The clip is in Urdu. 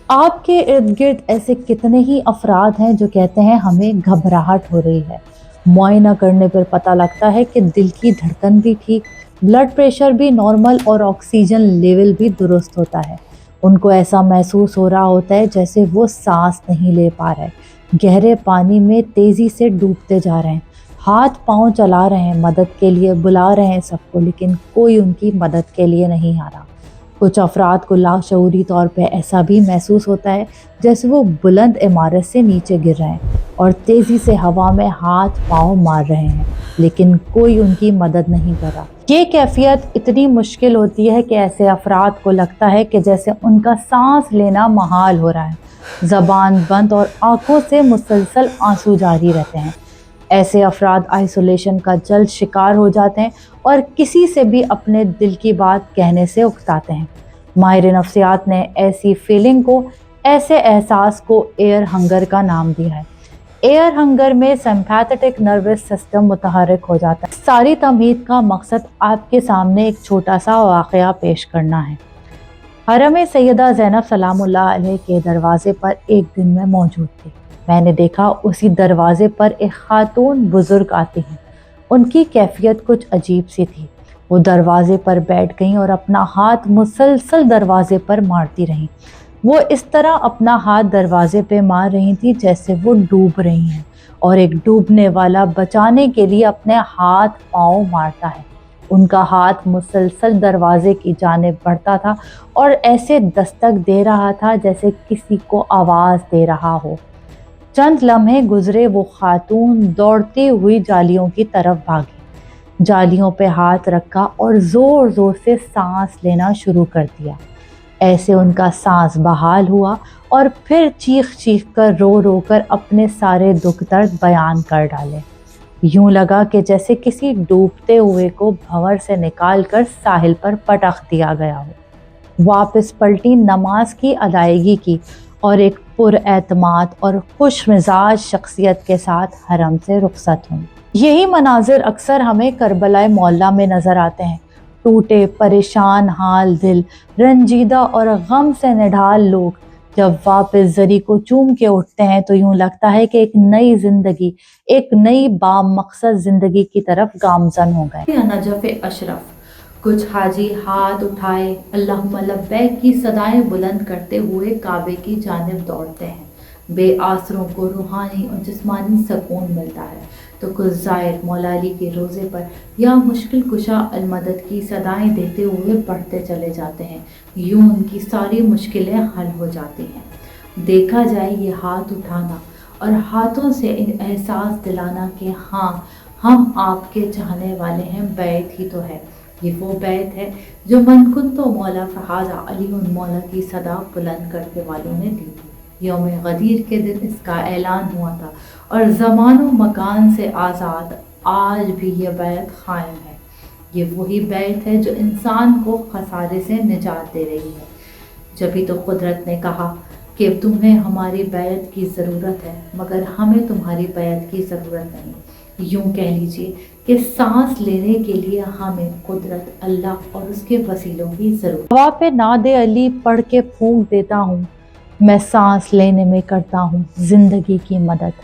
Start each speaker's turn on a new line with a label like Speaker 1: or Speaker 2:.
Speaker 1: آپ کے ارد گرد ایسے کتنے ہی افراد ہیں جو کہتے ہیں ہمیں گھبراہٹ ہو رہی ہے۔ معائنہ کرنے پر پتہ لگتا ہے کہ دل کی دھڑکن بھی ٹھیک، بلڈ پریشر بھی نارمل اور آکسیجن لیول بھی درست ہوتا ہے۔ ان کو ایسا محسوس ہو رہا ہوتا ہے جیسے وہ سانس نہیں لے پا رہے، گہرے پانی میں تیزی سے ڈوبتے جا رہے ہیں، ہاتھ پاؤں چلا رہے ہیں، مدد کے لیے بلا رہے ہیں سب کو، لیکن کوئی ان کی مدد کے لیے نہیں آ رہا۔ کچھ افراد کو لاشعوری طور پہ ایسا بھی محسوس ہوتا ہے جیسے وہ بلند عمارت سے نیچے گر رہے ہیں اور تیزی سے ہوا میں ہاتھ پاؤں مار رہے ہیں، لیکن کوئی ان کی مدد نہیں کر رہا۔ یہ کیفیت اتنی مشکل ہوتی ہے کہ ایسے افراد کو لگتا ہے کہ جیسے ان کا سانس لینا محال ہو رہا ہے، زبان بند اور آنکھوں سے مسلسل آنسو جاری رہتے ہیں۔ ایسے افراد آئسولیشن کا جلد شکار ہو جاتے ہیں اور کسی سے بھی اپنے دل کی بات کہنے سے اکتاتے ہیں۔ ماہر نفسیات نے ایسی فیلنگ کو، ایسے احساس کو ایئر ہنگر کا نام دیا ہے۔ ایئر ہنگر میں سمپیتھیٹک نروس سسٹم متحرک ہو جاتا ہے۔ ساری تمہید کا مقصد آپ کے سامنے ایک چھوٹا سا واقعہ پیش کرنا ہے۔ حرم سیدہ زینب سلام اللہ علیہ کے دروازے پر ایک دن میں موجود تھی۔ میں نے دیکھا اسی دروازے پر ایک خاتون بزرگ آتی ہیں۔ ان کی کیفیت کچھ عجیب سی تھی۔ وہ دروازے پر بیٹھ گئیں اور اپنا ہاتھ مسلسل دروازے پر مارتی رہیں۔ وہ اس طرح اپنا ہاتھ دروازے پہ مار رہی تھی جیسے وہ ڈوب رہی ہیں، اور ایک ڈوبنے والا بچانے کے لیے اپنے ہاتھ پاؤں مارتا ہے۔ ان کا ہاتھ مسلسل دروازے کی جانب بڑھتا تھا اور ایسے دستک دے رہا تھا جیسے کسی کو آواز دے رہا ہو۔ چند لمحے گزرے، وہ خاتون دوڑتی ہوئی جالیوں کی طرف بھاگی، جالیوں پہ ہاتھ رکھا اور زور زور سے سانس لینا شروع کر دیا۔ ایسے ان کا سانس بحال ہوا اور پھر چیخ چیخ کر رو رو کر اپنے سارے دکھ درد بیان کر ڈالے۔ یوں لگا کہ جیسے کسی ڈوبتے ہوئے کو بھنور سے نکال کر ساحل پر پٹخ دیا گیا ہو۔ واپس پلٹی، نماز کی ادائیگی کی اور ایک پر اعتماد اور خوش مزاج شخصیت کے ساتھ حرم سے رخصت ہوئی۔ یہی مناظر اکثر ہمیں کربلا معلیٰ میں نظر آتے ہیں۔ ٹوٹے پریشان حال دل، رنجیدہ اور غم سے نڈھال لوگ جب واپس زری کو چوم کے اٹھتے ہیں تو یوں لگتا ہے کہ ایک نئی زندگی، ایک نئی بامقصد زندگی کی طرف گامزن ہو گئے۔
Speaker 2: Najaf Ashraf. کچھ حاجی ہاتھ اٹھائے اللہم لبیک کی صدائیں بلند کرتے ہوئے کعبے کی جانب دوڑتے ہیں۔ بے آسروں کو روحانی اور جسمانی سکون ملتا ہے، تو کچھ زائر مولا علی کے روضے پر یا مشکل کشا المدد کی صدائیں دیتے ہوئے بڑھتے چلے جاتے ہیں۔ یوں ان کی ساری مشکلیں حل ہو جاتی ہیں۔ دیکھا جائے یہ ہاتھ اٹھانا اور ہاتھوں سے احساس دلانا کہ ہاں ہم آپ کے چاہنے والے ہیں، بیعت ہی تو ہے۔ یہ وہ بیعت ہے جو من کنتو مولا فہذا علی مولا کی صدا بلند کرنے والوں نے دی تھی۔ یوم غدیر کے دن اس کا اعلان ہوا تھا اور زمان و مکان سے آزاد آج بھی یہ بیعت قائم ہے۔ یہ وہی بیعت ہے جو انسان کو خسارے سے نجات دے رہی ہے۔ جبھی تو قدرت نے کہا کہ تمہیں ہماری بیعت کی ضرورت ہے، مگر ہمیں تمہاری بیعت کی ضرورت نہیں۔ یوں کہہ لیجئے کہ سانس لینے کے لیے ہمیں قدرت، اللہ اور اس کے وسیلوں کی ضرورت۔
Speaker 1: ہوا پہ نعت علی پڑھ کے پھونک دیتا ہوں، میں سانس لینے میں کرتا ہوں زندگی کی مدد۔